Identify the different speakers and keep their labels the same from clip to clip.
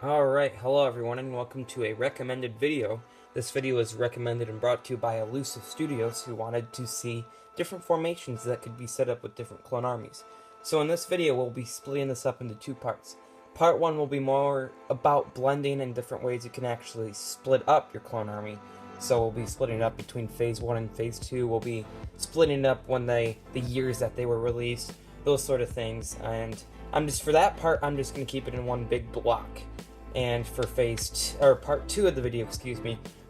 Speaker 1: Alright, hello everyone and welcome to a recommended video. This video is recommended and brought to you by Elusive Studios, who wanted to see different formations that could be set up with different clone armies. So in this video we'll be splitting this up into two parts. Part 1 will be more about blending and different ways you can actually split up your clone army. So we'll be splitting it up between Phase 1 and Phase 2, we'll be splitting it up when the years that they were released, those sort of things, and for that part, I'm just going to keep it in one big block. And for part 2 of the video,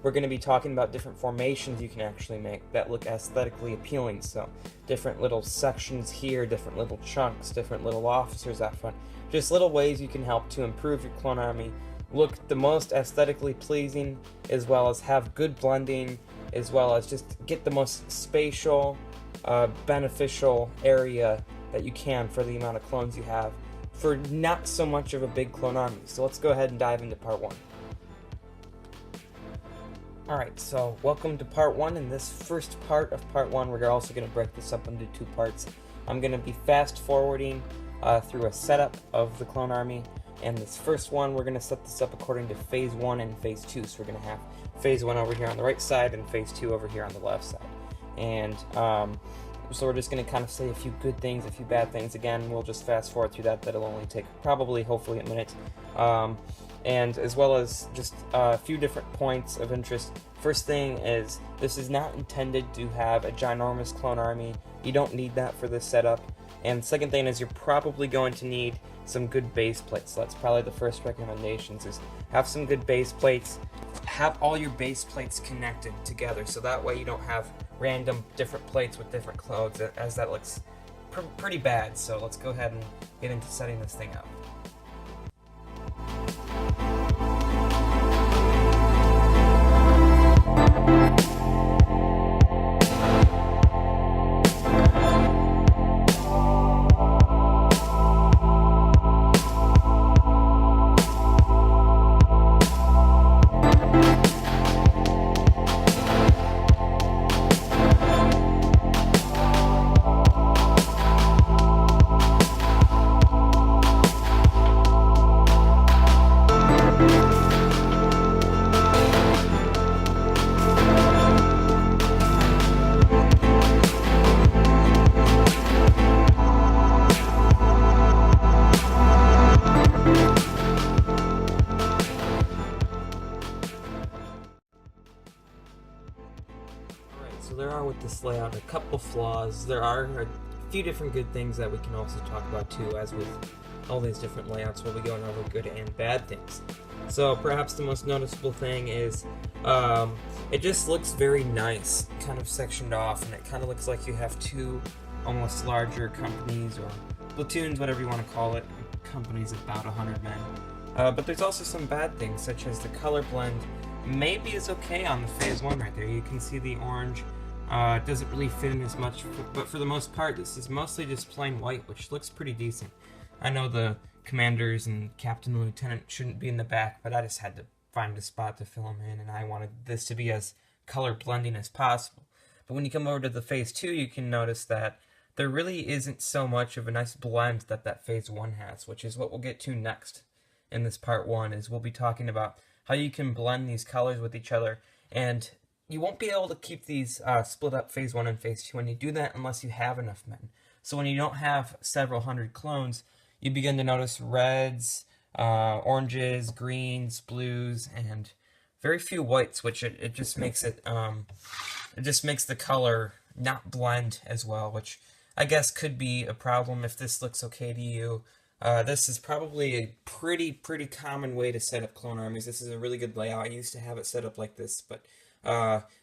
Speaker 1: we're going to be talking about different formations you can actually make that look aesthetically appealing. So different little sections here, different little chunks, different little officers out front. Just little ways you can help to improve your clone army, look the most aesthetically pleasing, as well as have good blending, as well as just get the most spatial, beneficial area that you can for the amount of clones you have, for not so much of a big clone army. So let's go ahead and dive into part 1. Alright, so welcome to part 1. In this first part of part 1, we're also going to break this up into two parts. I'm going to be fast forwarding through a setup of the clone army, and this first one, we're going to set this up according to Phase 1 and Phase 2. So we're going to have Phase 1 over here on the right side and Phase 2 over here on the left side. And so we're just going to kind of say a few good things, a few bad things. Again, we'll just fast forward through that. That'll only take hopefully a minute. And as well as just a few different points of interest. First thing is, this is not intended to have a ginormous clone army. You don't need that for this setup. And second thing is, you're probably going to need some good base plates. So that's probably the first recommendations, is have some good base plates. Have all your base plates connected together, so that way you don't have random different plates with different clothes, as that looks pretty bad. So let's go ahead and get into setting this thing up. So there are, with this layout, a couple flaws. There are a few different good things that we can also talk about too, as with all these different layouts, we'll be going over good and bad things. So perhaps the most noticeable thing is it just looks very nice, kind of sectioned off, and it kind of looks like you have two almost larger companies, or platoons, whatever you want to call it. Companies of about 100 men. But there's also some bad things, such as the color blend maybe is okay on the Phase 1 right there. You can see the orange doesn't really fit in as much, but for the most part, this is mostly just plain white, which looks pretty decent. I know the commanders and captain and lieutenant shouldn't be in the back, but I just had to find a spot to fill them in, and I wanted this to be as color blending as possible. But when you come over to the Phase 2, you can notice that there really isn't so much of a nice blend that Phase 1 has, which is what we'll get to next in this part 1, is we'll be talking about how you can blend these colors with each other, and you won't be able to keep these split up Phase 1 and Phase 2 when you do that unless you have enough men. So when you don't have several hundred clones, you begin to notice reds, oranges, greens, blues, and very few whites, which it just makes it just makes the color not blend as well, which I guess could be a problem if this looks okay to you. This is probably a pretty common way to set up clone armies. This is a really good layout. I used to have it set up like this, but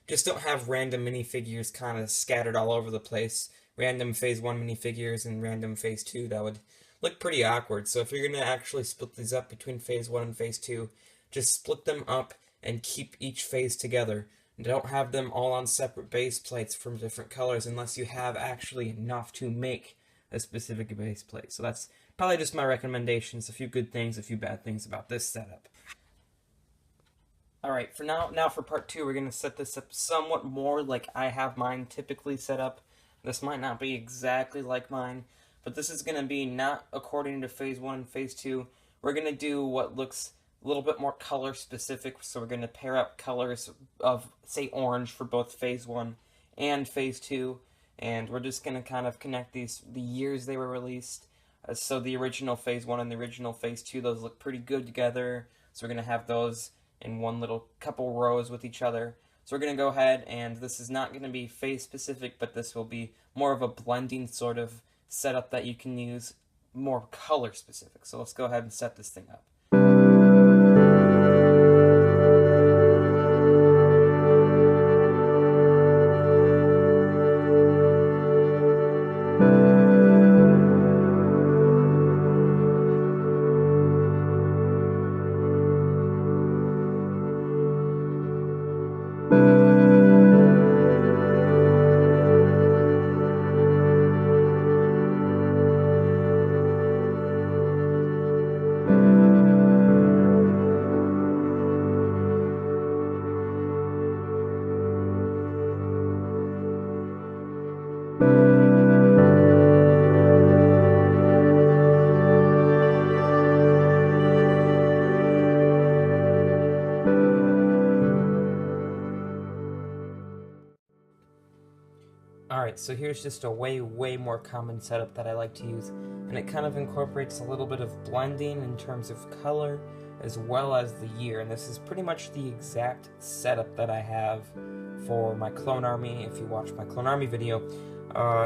Speaker 1: just don't have random minifigures kind of scattered all over the place. Random Phase 1 minifigures and random Phase 2, that would look pretty awkward. So if you're going to actually split these up between Phase 1 and Phase 2, just split them up and keep each phase together. Don't have them all on separate base plates from different colors unless you have actually enough to make a specific base plate. So that's probably just my recommendations, a few good things, a few bad things about this setup. Alright, for now for part 2, we're going to set this up somewhat more like I have mine typically set up. This might not be exactly like mine, but this is going to be not according to Phase 1 and Phase 2. We're going to do what looks a little bit more color specific, so we're going to pair up colors of, say, orange for both Phase 1 and Phase 2, and we're just going to kind of connect the years they were released. So the original Phase 1 and the original Phase 2, those look pretty good together, so we're going to have those in one little couple rows with each other. So we're going to go ahead, and this is not going to be phase specific, but this will be more of a blending sort of setup that you can use more color specific. So let's go ahead and set this thing up. Alright, so here's just a way more common setup that I like to use, and it kind of incorporates a little bit of blending in terms of color as well as the year, and this is pretty much the exact setup that I have for my Clone Army. If you watch my Clone Army video,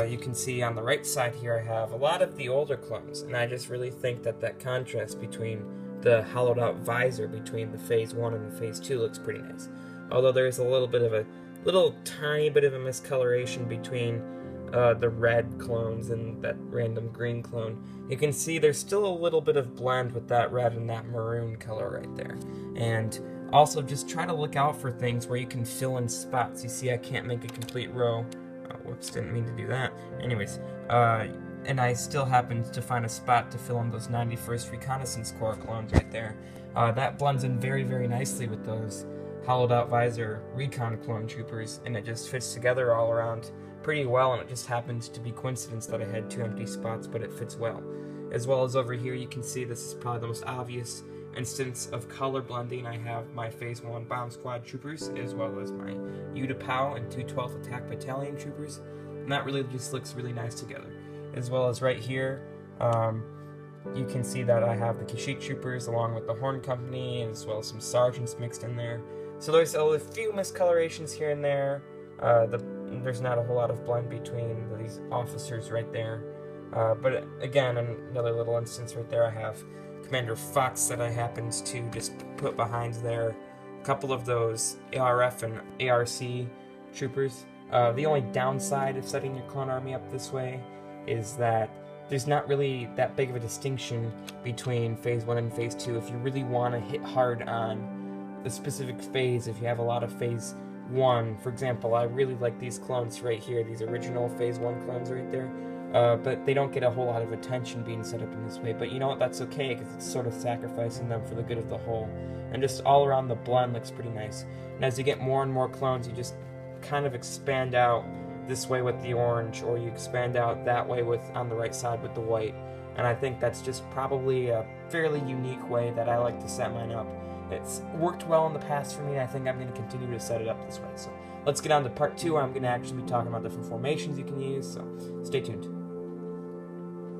Speaker 1: you can see on the right side here I have a lot of the older clones, and I just really think that that contrast between the hollowed out visor between the Phase 1 and the Phase 2 looks pretty nice. Although there is a little tiny bit of a miscoloration between the red clones and that random green clone. You can see there's still a little bit of blend with that red and that maroon color right there. And also just try to look out for things where you can fill in spots. You see I can't make a complete row. Whoops, didn't mean to do that. Anyways, and I still happened to find a spot to fill in those 91st Reconnaissance Corps clones right there. That blends in very, very nicely with those hollowed out visor recon clone troopers, and it just fits together all around pretty well, and it just happens to be coincidence that I had 2 empty spots, but it fits well. As well as over here, you can see this is probably the most obvious instance of color blending. I have my Phase 1 Bomb Squad troopers, as well as my Utapau and 212th Attack Battalion troopers, and that really just looks really nice together. As well as right here, you can see that I have the Kashyyyk troopers along with the Horn Company, as well as some sergeants mixed in there. So there's a few miscolorations here and there. There's not a whole lot of blend between these officers right there. But again, another little instance right there, I have Commander Fox that I happened to just put behind there. A couple of those ARF and ARC troopers. The only downside of setting your clone army up this way is that there's not really that big of a distinction between Phase 1 and Phase 2. If you really want to hit hard on the specific phase, if you have a lot of Phase 1, for example, I really like these clones right here, these original Phase 1 clones right there, but they don't get a whole lot of attention being set up in this way. But you know what, that's okay, because it's sort of sacrificing them for the good of the whole. And just all around the blend looks pretty nice. And as you get more and more clones, you just kind of expand out this way with the orange, or you expand out that way with on the right side with the white. And I think that's just probably a fairly unique way that I like to set mine up. It's worked well in the past for me, and I think I'm going to continue to set it up this way. So let's get on to part 2, where I'm going to actually be talking about different formations you can use, so stay tuned.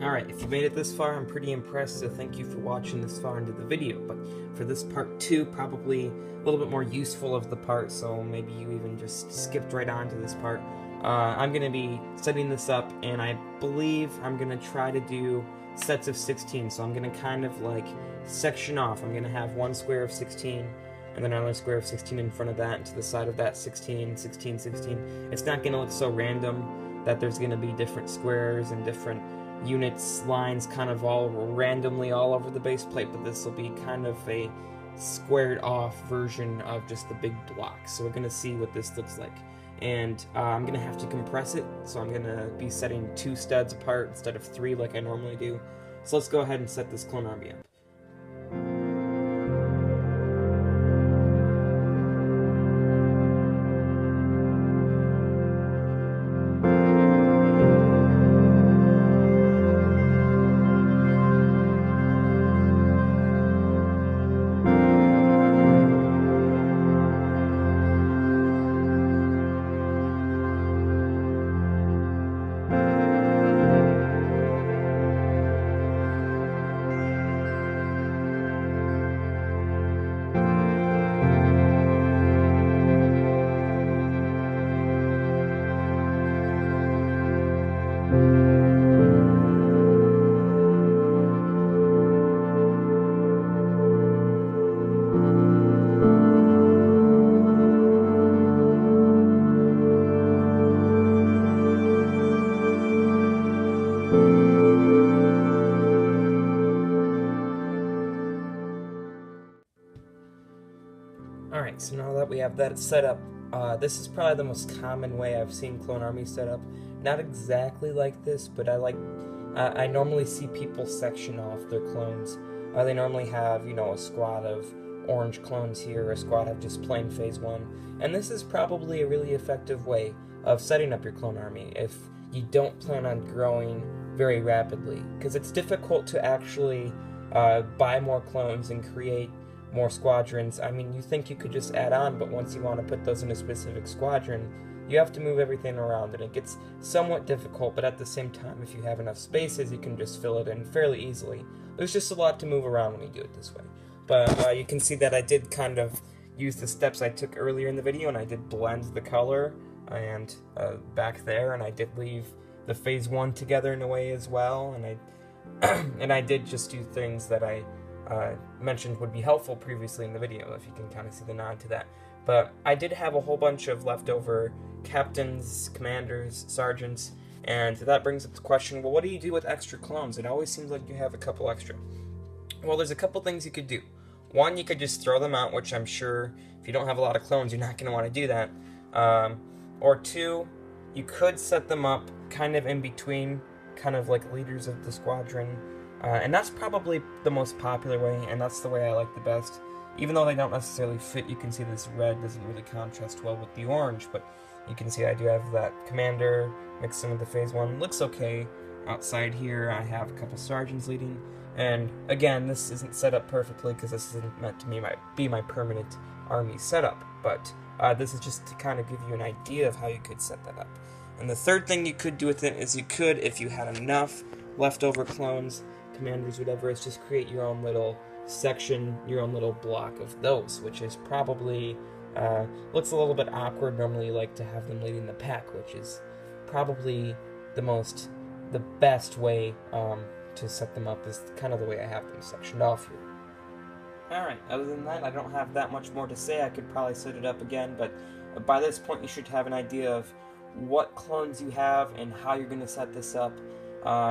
Speaker 1: Alright, if you made it this far, I'm pretty impressed, so thank you for watching this far into the video. But for this part 2, probably a little bit more useful of the part, so maybe you even just skipped right on to this part. I'm going to be setting this up, and I believe I'm going to try to do sets of 16, so I'm going to kind of like section off. I'm going to have one square of 16, and then another square of 16 in front of that, and to the side of that 16, 16, 16. It's not going to look so random that there's going to be different squares and different units, lines kind of all randomly all over the base plate, but this will be kind of a squared off version of just the big block. So we're going to see what this looks like. And I'm going to have to compress it, so I'm going to be setting 2 studs apart instead of 3 like I normally do. So let's go ahead and set this clone army up. so now that we have that set up, this is probably the most common way I've seen Clone Army set up. Not exactly like this, but I normally see people section off their clones. They normally have, a squad of orange clones here, a squad of just plain Phase 1, and this is probably a really effective way of setting up your clone army if you don't plan on growing very rapidly, because it's difficult to actually buy more clones and create more squadrons. I mean, you think you could just add on, but once you want to put those in a specific squadron, you have to move everything around, and it gets somewhat difficult, but at the same time, if you have enough spaces, you can just fill it in fairly easily. There's just a lot to move around when you do it this way. But you can see that I did kind of use the steps I took earlier in the video, and I did blend the color and back there, and I did leave the Phase 1 together in a way as well, and I did just do things that I mentioned would be helpful previously in the video, if you can kind of see the nod to that. But I did have a whole bunch of leftover captains, commanders, sergeants, and that brings up the question, well, what do you do with extra clones? It always seems like you have a couple extra. Well, there's a couple things you could do. One, you could just throw them out, which I'm sure if you don't have a lot of clones, you're not going to want to do that. Or two, you could set them up kind of in between, kind of like leaders of the squadron. And that's probably the most popular way, and that's the way I like the best. Even though they don't necessarily fit, you can see this red doesn't really contrast well with the orange, but you can see I do have that commander mixed in with the Phase 1. Looks okay. Outside here, I have a couple sergeants leading. And again, this isn't set up perfectly because this isn't meant to be my permanent army setup, but this is just to kind of give you an idea of how you could set that up. And the third thing you could do with it is you could, if you had enough leftover clones, commanders, whatever, is just create your own little section, your own little block of those, which is probably looks a little bit awkward. Normally you like to have them leading the pack, which is probably the best way to set them up, is kind of the way I have them sectioned off here. Alright, other than that, I don't have that much more to say. I could probably set it up again, but by this point you should have an idea of what clones you have and how you're going to set this up.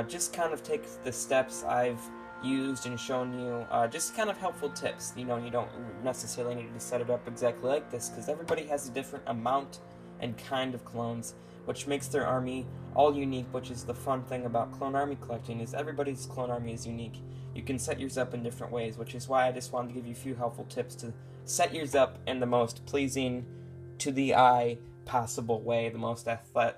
Speaker 1: Just kind of take the steps I've used and shown you, just kind of helpful tips. You don't necessarily need to set it up exactly like this, because everybody has a different amount and kind of clones, which makes their army all unique, which is the fun thing about clone army collecting, is everybody's clone army is unique. You can set yours up in different ways, which is why I just wanted to give you a few helpful tips to set yours up in the most pleasing to the eye possible way, the most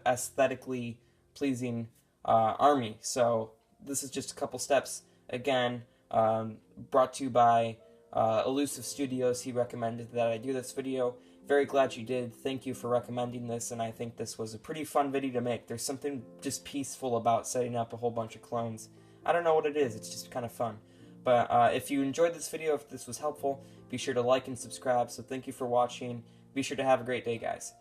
Speaker 1: aesthetically pleasing army. So this is just a couple steps. Again, brought to you by Elusive Studios. He recommended that I do this video. Very glad you did. Thank you for recommending this, and I think this was a pretty fun video to make. There's something just peaceful about setting up a whole bunch of clones. I don't know what it is, it's just kind of fun. But if you enjoyed this video, if this was helpful, be sure to like and subscribe. So thank you for watching. Be sure to have a great day, guys.